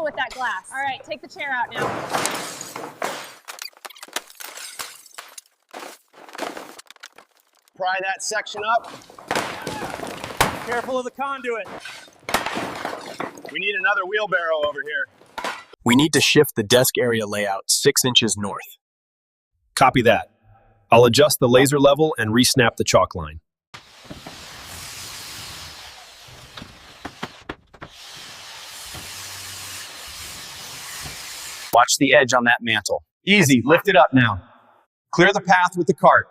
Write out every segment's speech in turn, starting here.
with that glass. All right, take the chair out now. Pry that section up. Careful of the conduit. We need another wheelbarrow over here. We need to shift the desk area layout 6 inches north. Copy that. I'll adjust the laser level and re-snap the chalk line. Watch the edge on that mantle. Easy, lift it up now. Clear the path with the cart.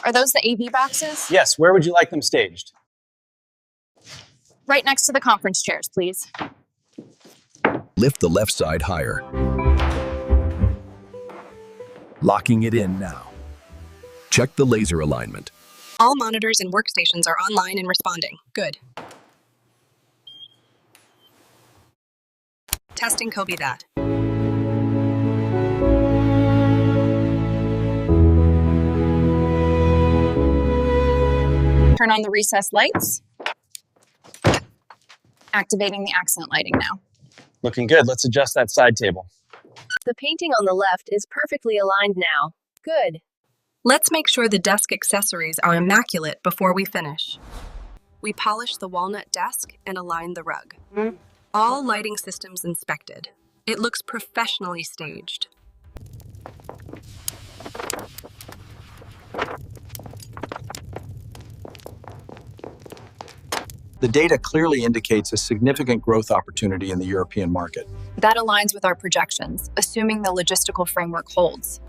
Are those the AV boxes? Yes, where would you like them staged? Right next to the conference chairs, please. Lift the left side higher. Locking it in now. Check the laser alignment. All monitors and workstations are online and responding. Good. Testing Kobe that. Turn on the recessed lights. Activating the accent lighting now. Looking good. Let's adjust that side table. The painting on the left is perfectly aligned now. Good. Let's make sure the desk accessories are immaculate before we finish. We polish the walnut desk and align the rug. All lighting systems inspected. It looks professionally staged. The data clearly indicates a significant growth opportunity in the European market. That aligns with our projections, assuming the logistical framework holds.